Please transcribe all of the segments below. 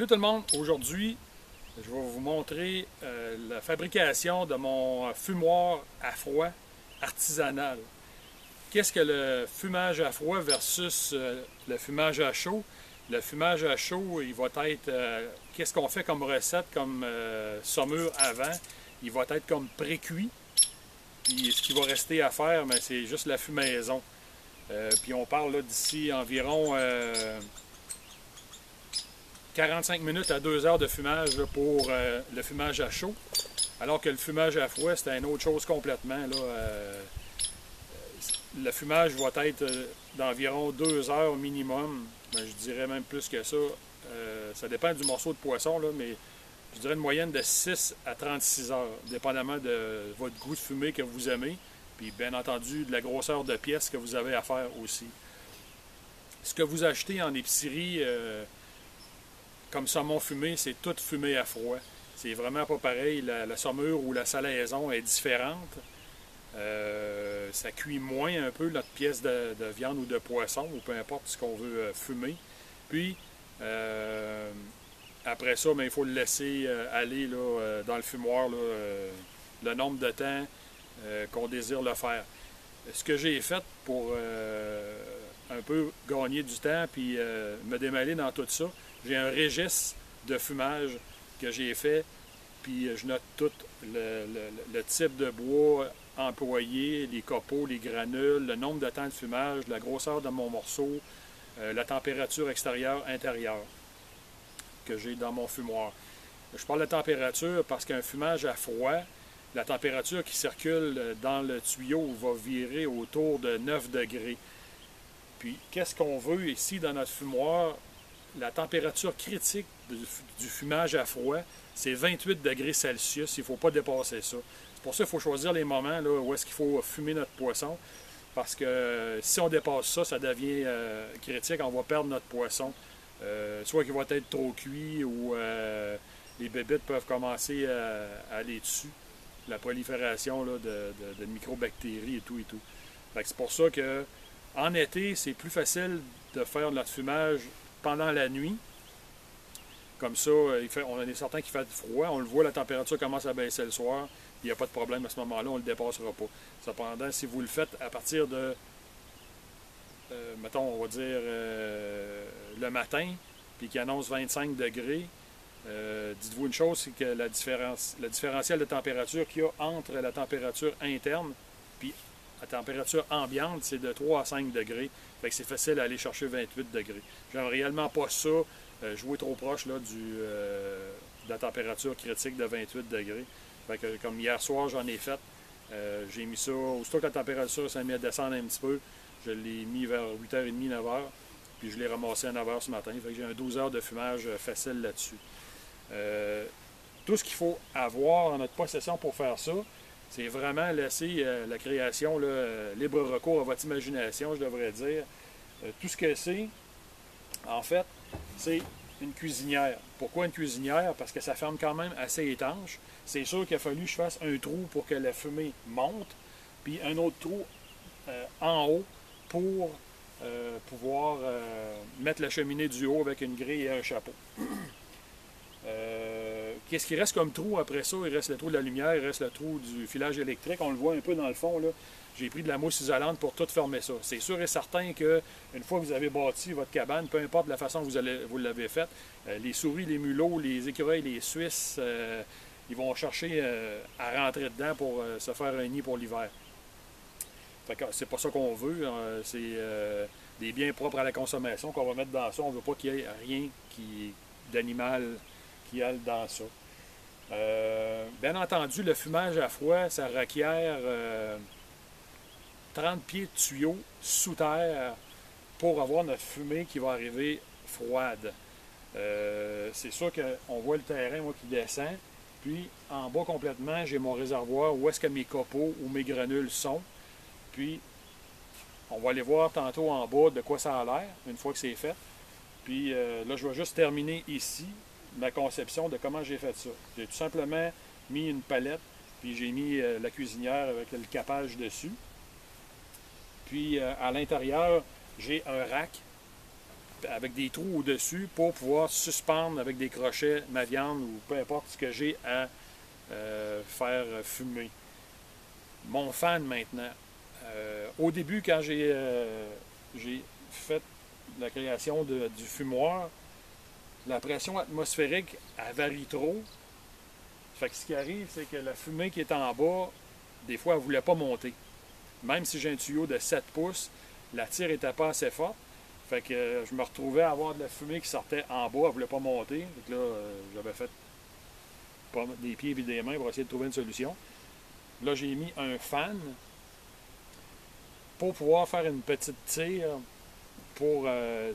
Salut tout le monde, aujourd'hui je vais vous montrer la fabrication de mon fumoir à froid artisanal. Qu'est-ce que le fumage à froid versus le fumage à chaud? Le fumage à chaud, il va être, qu'est-ce qu'on fait comme recette, comme saumure avant? Il va être comme pré-cuit. Puis ce qui va rester à faire, c'est juste la fumaison. Puis on parle d'ici environ 45 minutes à 2 heures de fumage là, pour le fumage à chaud. Alors que le fumage à froid, c'est une autre chose complètement. Là, le fumage va être d'environ 2 heures minimum. Je dirais même plus que ça. Ça dépend du morceau de poisson, là, mais je dirais une moyenne de 6 à 36 heures, dépendamment de votre goût de fumée que vous aimez. Puis bien entendu, de la grosseur de pièce que vous avez à faire aussi. Ce que vous achetez en épicerie, comme saumon fumé, c'est tout fumé à froid. C'est vraiment pas pareil. La saumure ou la salaison est différente. Ça cuit moins un peu notre pièce de viande ou de poisson, ou peu importe ce qu'on veut fumer. Puis, après ça, il faut le laisser aller là, dans le fumoir là, le nombre de temps qu'on désire le faire. Ce que j'ai fait pour un peu gagner du temps puis me démêler dans tout ça, j'ai un registre de fumage que j'ai fait, puis je note tout le type de bois employé, les copeaux, les granules, le nombre de temps de fumage, la grosseur de mon morceau, la température extérieure-intérieure que j'ai dans mon fumoir. Je parle de température parce qu'un fumage à froid, la température qui circule dans le tuyau va virer autour de 9 degrés. Puis, qu'est-ce qu'on veut ici dans notre fumoir? La température critique du fumage à froid, c'est 28 degrés Celsius. Il ne faut pas dépasser ça. C'est pour ça qu'il faut choisir les moments là, où est-ce qu'il faut fumer notre poisson. Parce que si on dépasse ça, ça devient critique. On va perdre notre poisson. Soit qu'il va être trop cuit ou les bébites peuvent commencer à aller dessus. La prolifération là, de microbactéries et tout et tout. C'est pour ça que en été, c'est plus facile de faire notre fumage pendant la nuit. Comme ça, on est certain qu'il fait froid. On le voit, la température commence à baisser le soir. Il n'y a pas de problème à ce moment-là, on ne le dépassera pas. Cependant, si vous le faites à partir de, mettons, on va dire le matin, puis qu'il annonce 25 degrés, dites-vous une chose, c'est que le différentiel de température qu'il y a entre la température interne puis la température ambiante, c'est de 3 à 5 degrés. Fait que c'est facile d'aller chercher 28 degrés. J'aime réellement pas ça, jouer trop proche là, de la température critique de 28 degrés. Fait que, comme hier soir, j'en ai fait. J'ai mis ça, aussitôt que la température s'est mise à descendre un petit peu, je l'ai mis vers 8h30, 9h, puis je l'ai ramassé à 9h ce matin. Fait que j'ai un 12 heures de fumage facile là-dessus. Tout ce qu'il faut avoir en notre possession pour faire ça, c'est vraiment laisser la création là, libre recours à votre imagination, je devrais dire. Tout ce que c'est, en fait, c'est une cuisinière. Pourquoi une cuisinière? Parce que ça ferme quand même assez étanche. C'est sûr qu'il a fallu que je fasse un trou pour que la fumée monte, puis un autre trou en haut pour pouvoir mettre la cheminée du haut avec une grille et un chapeau. Qu'est-ce qui reste comme trou après ça? Il reste le trou de la lumière, il reste le trou du filage électrique. On le voit un peu dans le fond, là. J'ai pris de la mousse isolante pour tout fermer ça. C'est sûr et certain qu'une fois que vous avez bâti votre cabane, peu importe la façon que vous l'avez faite, les souris, les mulots, les écureuils, les Suisses, ils vont chercher à rentrer dedans pour se faire un nid pour l'hiver. C'est pas ça qu'on veut. C'est des biens propres à la consommation qu'on va mettre dans ça. On ne veut pas qu'il y ait rien d'animal qui aille dans ça. Bien entendu, le fumage à froid, ça requiert 30 pieds de tuyaux sous terre pour avoir notre fumée qui va arriver froide. C'est sûr qu'on voit le terrain moi, qui descend. Puis en bas complètement, j'ai mon réservoir où est-ce que mes copeaux ou mes granules sont. Puis on va aller voir tantôt en bas de quoi ça a l'air, une fois que c'est fait. Puis là, je vais juste terminer ici ma conception de comment j'ai fait ça. J'ai tout simplement mis une palette, puis j'ai mis la cuisinière avec le capage dessus. Puis à l'intérieur, j'ai un rack avec des trous au-dessus pour pouvoir suspendre avec des crochets ma viande ou peu importe ce que j'ai à faire fumer. Mon fan maintenant. Au début, quand j'ai fait la création du fumoir, la pression atmosphérique, elle varie trop. Fait que ce qui arrive, c'est que la fumée qui est en bas, des fois, elle ne voulait pas monter. Même si j'ai un tuyau de 7 pouces, la tire n'était pas assez forte. Fait que je me retrouvais à avoir de la fumée qui sortait en bas, elle ne voulait pas monter. Fait que là, j'avais fait des pieds et des mains pour essayer de trouver une solution. Là, j'ai mis un fan pour pouvoir faire une petite tire pour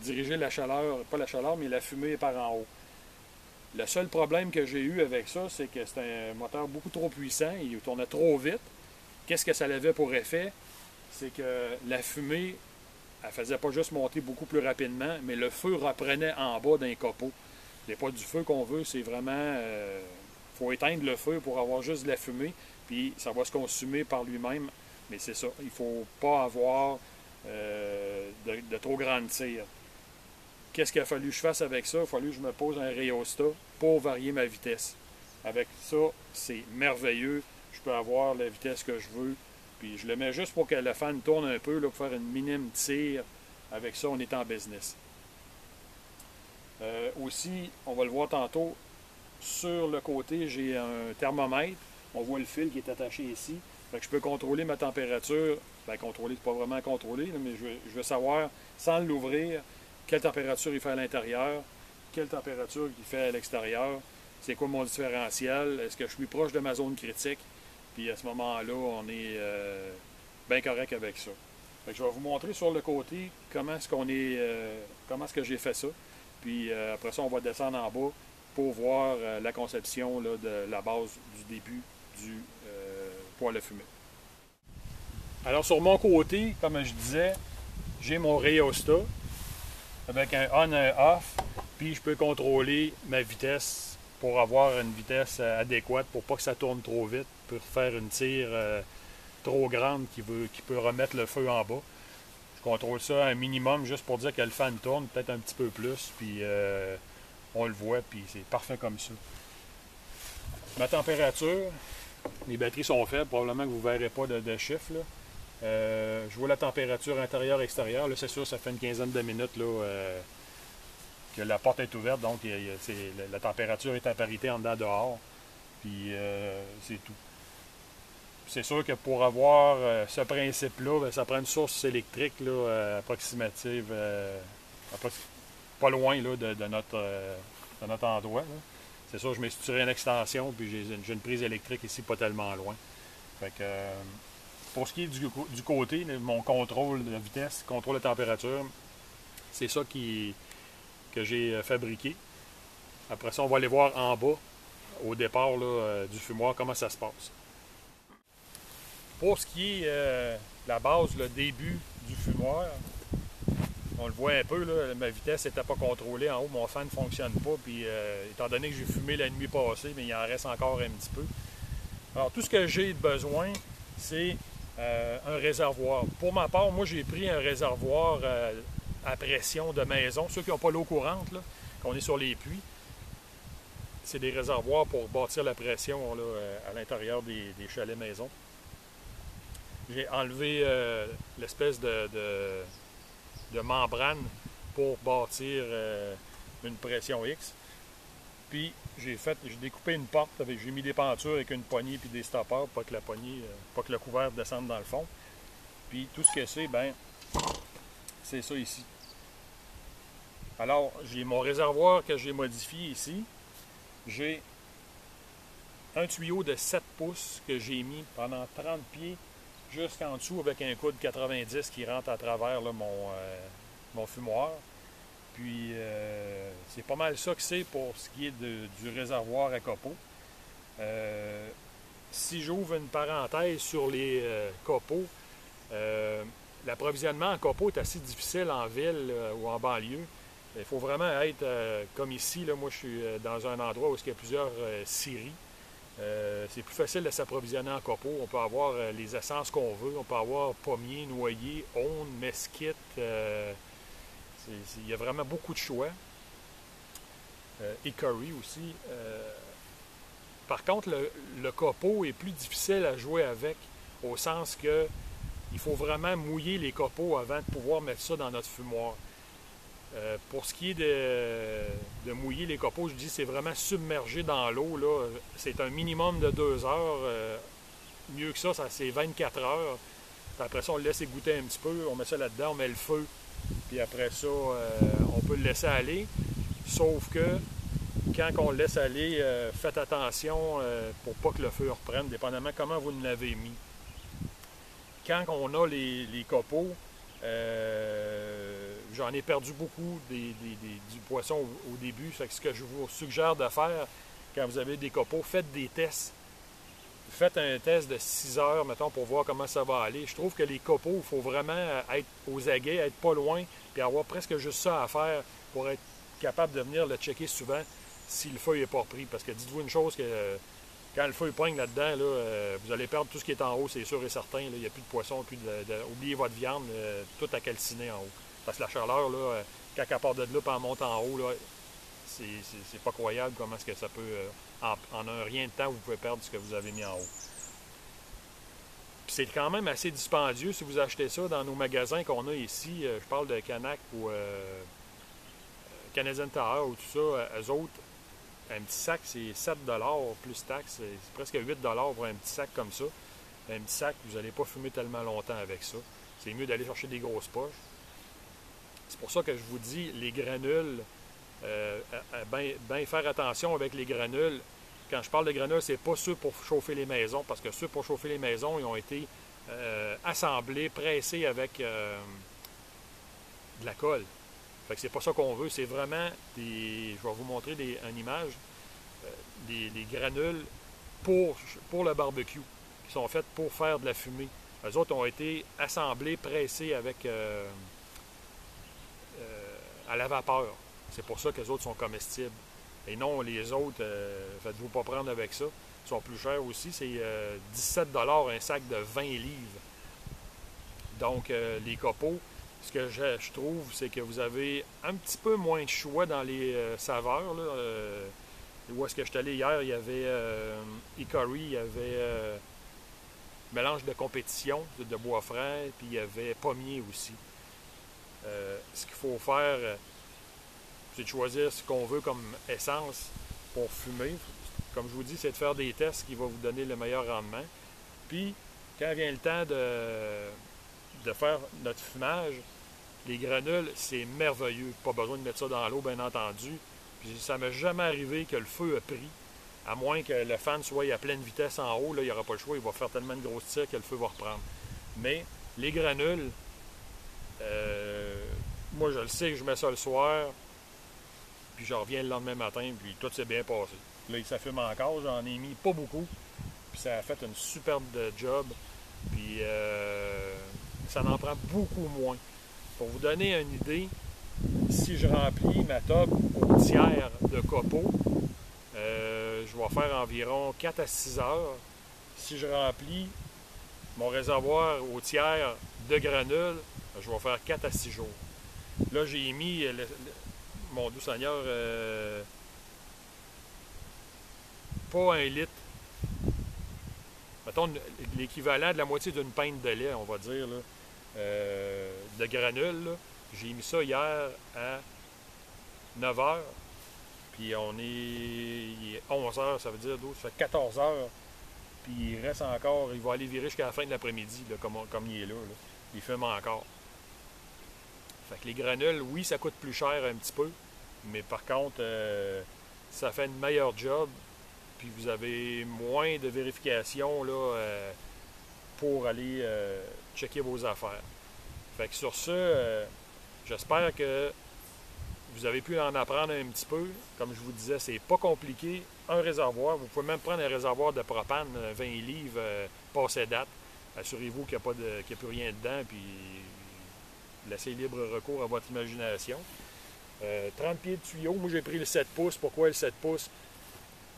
diriger la chaleur, pas la chaleur, mais la fumée par en haut. Le seul problème que j'ai eu avec ça, c'est que c'était un moteur beaucoup trop puissant, il tournait trop vite. Qu'est-ce que ça avait pour effet? C'est que la fumée, elle faisait pas juste monter beaucoup plus rapidement, mais le feu reprenait en bas d'un copeau. Ce n'est pas du feu qu'on veut, c'est vraiment... faut éteindre le feu pour avoir juste de la fumée, puis ça va se consumer par lui-même. Mais c'est ça, il ne faut pas avoir de trop grandes tires. Qu'est-ce qu'il a fallu que je fasse avec ça? Il a fallu que je me pose un rhéostat pour varier ma vitesse. Avec ça, c'est merveilleux. Je peux avoir la vitesse que je veux. Puis je le mets juste pour que le fan tourne un peu, là, pour faire une minime tire. Avec ça, on est en business. Aussi, on va le voir tantôt, sur le côté, j'ai un thermomètre. On voit le fil qui est attaché ici. Fait que je peux contrôler ma température. Ben, contrôler, c'est pas vraiment contrôler, là, mais je veux savoir, sans l'ouvrir, quelle température il fait à l'intérieur, quelle température il fait à l'extérieur, c'est quoi mon différentiel, est-ce que je suis proche de ma zone critique, puis à ce moment-là, on est bien correct avec ça. Fait que je vais vous montrer sur le côté comment est-ce que j'ai fait ça, puis après ça, on va descendre en bas pour voir la conception là, de la base du début du poêle à fumer. Alors sur mon côté, comme je disais, j'ai mon rhéostat avec un on et un off, puis je peux contrôler ma vitesse pour avoir une vitesse adéquate pour pas que ça tourne trop vite, pour faire une tire trop grande qui peut remettre le feu en bas. Je contrôle ça à un minimum juste pour dire que le fan tourne, peut-être un petit peu plus, puis on le voit, puis c'est parfait comme ça. Ma température, les batteries sont faibles, probablement que vous ne verrez pas de chiffre, là. Je vois la température intérieure-extérieure. Là, c'est sûr, ça fait une quinzaine de minutes là, que la porte est ouverte, donc la température est à parité en dedans dehors. Puis c'est tout. C'est sûr que pour avoir ce principe-là, ben, ça prend une source électrique là, approximative, pas loin là, de notre endroit. Là. C'est sûr, je m'ai structuré une extension, puis j'ai une prise électrique ici pas tellement loin. Fait que, pour ce qui est du côté, mon contrôle de vitesse, contrôle de température, c'est ça que j'ai fabriqué. Après ça, on va aller voir en bas, au départ là, du fumoir, comment ça se passe. Pour ce qui est la base, le début du fumoir, on le voit un peu, là, ma vitesse n'était pas contrôlée. En haut, mon fan ne fonctionne pas. Puis, étant donné que j'ai fumé la nuit passée, mais il en reste encore un petit peu. Alors, tout ce que j'ai besoin, c'est un réservoir. Pour ma part, moi, j'ai pris un réservoir à pression de maison. Ceux qui n'ont pas l'eau courante, là, qu'on est sur les puits, c'est des réservoirs pour bâtir la pression là, à l'intérieur des chalets maison. J'ai enlevé l'espèce de membrane pour bâtir une pression X. Puis j'ai découpé une porte, j'ai mis des pentures avec une poignée puis des stoppers pour pas que le couvert descende dans le fond. Puis tout ce que c'est, ben, c'est ça ici. Alors, j'ai mon réservoir que j'ai modifié ici. J'ai un tuyau de 7 pouces que j'ai mis pendant 30 pieds jusqu'en dessous avec un coude 90 qui rentre à travers là, mon fumoir. Puis c'est pas mal ça que c'est pour ce qui est du réservoir à copeaux. Si j'ouvre une parenthèse sur les copeaux, l'approvisionnement en copeaux est assez difficile en ville ou en banlieue. Il faut vraiment être comme ici. Là, moi, je suis dans un endroit où il y a plusieurs scieries. C'est plus facile de s'approvisionner en copeaux. On peut avoir les essences qu'on veut. On peut avoir pommier, noyer, aune, mesquite. Il y a vraiment beaucoup de choix. Hickory aussi. Par contre, le copeaux est plus difficile à jouer avec, au sens que il faut vraiment mouiller les copeaux avant de pouvoir mettre ça dans notre fumoir. Pour ce qui est de mouiller les copeaux, je dis c'est vraiment submergé dans l'eau. C'est un minimum de 2 heures. Mieux que ça, c'est 24 heures. Puis après ça, on le laisse égoutter un petit peu. On met ça là-dedans, on met le feu. Puis après ça, on peut le laisser aller. Sauf que quand on le laisse aller, faites attention pour pas que le feu reprenne, dépendamment comment vous l'avez mis. Quand on a les copeaux, j'en ai perdu beaucoup du poisson au début. Fait que ce que je vous suggère de faire, quand vous avez des copeaux, faites des tests. Faites un test de 6 heures, mettons, pour voir comment ça va aller. Je trouve que les copeaux, il faut vraiment être aux aguets, être pas loin, puis avoir presque juste ça à faire pour être capable de venir le checker souvent si le feu n'est pas pris. Parce que dites-vous une chose, que quand le feu poigne là-dedans, vous allez perdre tout ce qui est en haut, c'est sûr et certain. Il n'y a plus de poisson, oubliez votre viande, tout à calciner en haut. Parce que la chaleur, quand elle part de là et elle monte en haut, c'est pas croyable comment est-ce que ça peut... en un rien de temps, vous pouvez perdre ce que vous avez mis en haut. Puis c'est quand même assez dispendieux si vous achetez ça dans nos magasins qu'on a ici. Je parle de Canac ou Canadian Tower ou tout ça. Eux autres, un petit sac, c'est 7 plus taxes. C'est presque 8 pour un petit sac comme ça. Un petit sac, vous n'allez pas fumer tellement longtemps avec ça. C'est mieux d'aller chercher des grosses poches. C'est pour ça que je vous dis, les granules, bien faire attention avec les granules. Quand je parle de granules, c'est pas ceux pour chauffer les maisons, parce que ceux pour chauffer les maisons, ils ont été assemblés, pressés avec de la colle. Fait que c'est pas ça qu'on veut, c'est vraiment des... Je vais vous montrer une image, des granules pour le barbecue, qui sont faites pour faire de la fumée. Eux autres ont été assemblés, pressés avec à la vapeur. C'est pour ça que les autres sont comestibles. Et non, les autres, faites-vous pas prendre avec ça. Ils sont plus chers aussi. C'est 17 un sac de 20 livres. Donc, les copeaux, ce que je trouve, c'est que vous avez un petit peu moins de choix dans les saveurs. Là. Où est-ce que je suis allé hier, il y avait Hickory, il y avait mélange de compétition, de bois frais, puis il y avait pommier aussi. Ce qu'il faut faire, c'est de choisir ce qu'on veut comme essence pour fumer. Comme je vous dis, c'est de faire des tests qui vont vous donner le meilleur rendement. Puis, quand vient le temps de faire notre fumage, les granules, c'est merveilleux. Pas besoin de mettre ça dans l'eau, bien entendu. Puis, ça ne m'est jamais arrivé que le feu a pris, à moins que le fan soit à pleine vitesse en haut. Là, il n'y aura pas le choix, il va faire tellement de grosses tirs que le feu va reprendre. Mais les granules, moi, je le sais que je mets ça le soir, puis je reviens le lendemain matin, puis tout s'est bien passé. Là, ça fume encore, j'en ai mis pas beaucoup, puis ça a fait une superbe job, puis ça en prend beaucoup moins. Pour vous donner une idée, si je remplis ma tube au tiers de copeaux, je vais faire environ 4 à 6 heures. Si je remplis mon réservoir au tiers de granules, je vais faire 4 à 6 jours. Là, j'ai mis, mon doux Seigneur, pas 1 litre. Mettons l'équivalent de la moitié d'une pinte de lait, on va dire, là, de granules. Là. J'ai mis ça hier à 9 heures. Puis il est 11 heures, ça veut dire 12, ça fait 14 heures. Puis il reste encore, il va aller virer jusqu'à la fin de l'après-midi, là, comme il est là. Il fume encore. Fait que les granules, oui, ça coûte plus cher un petit peu, mais par contre, ça fait une meilleure job, puis vous avez moins de vérifications là, pour aller checker vos affaires. Fait que sur ce, j'espère que vous avez pu en apprendre un petit peu. Comme je vous disais, c'est pas compliqué. Un réservoir, vous pouvez même prendre un réservoir de propane, 20 livres, passé date. Assurez-vous qu'il n'y a plus rien dedans, puis laissez libre recours à votre imagination. 30 pieds de tuyau, moi j'ai pris le 7 pouces. Pourquoi le 7 pouces?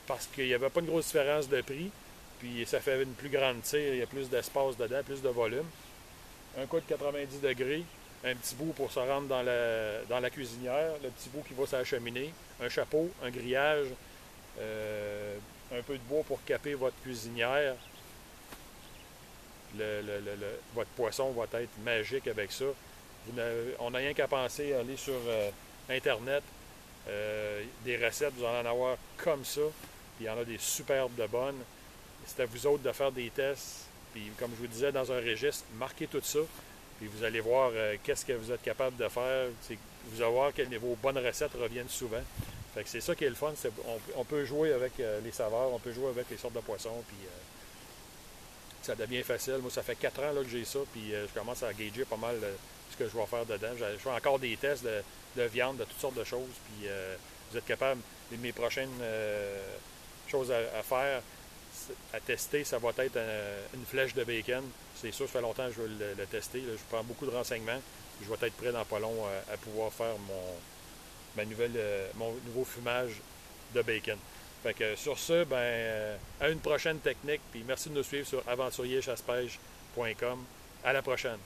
Parce qu'il n'y avait pas une grosse différence de prix, puis ça fait une plus grande tire, il y a plus d'espace dedans, plus de volume. Un coup de 90 degrés, un petit bout pour se rendre dans la cuisinière, le petit bout qui va sur la cheminée, un chapeau, un grillage, un peu de bois pour caper votre cuisinière. Votre poisson va être magique avec ça. On n'a rien qu'à penser à aller sur Internet. Des recettes, vous allez en avoir comme ça. Puis il y en a des superbes de bonnes. C'est à vous autres de faire des tests. Puis comme je vous disais dans un registre, marquez tout ça. Puis vous allez voir qu'est-ce que vous êtes capable de faire. Vous allez voir que vos bonnes recettes reviennent souvent. Fait que c'est ça qui est le fun. On peut jouer avec les saveurs, on peut jouer avec les sortes de poissons. Puis ça devient facile. Moi, ça fait 4 ans là, que j'ai ça. Puis je commence à gager pas mal ce que je vais faire dedans. Je fais encore des tests de viande, de toutes sortes de choses. Puis vous êtes capable, mes prochaines choses à faire, à tester, ça va être une flèche de bacon. C'est sûr, ça fait longtemps que je veux le tester. Là. Je prends beaucoup de renseignements. Je vais être prêt dans pas long à pouvoir faire mon nouveau fumage de bacon. Fait que sur ce, à une prochaine technique. Puis merci de nous suivre sur aventurierchassepêche.com. À la prochaine.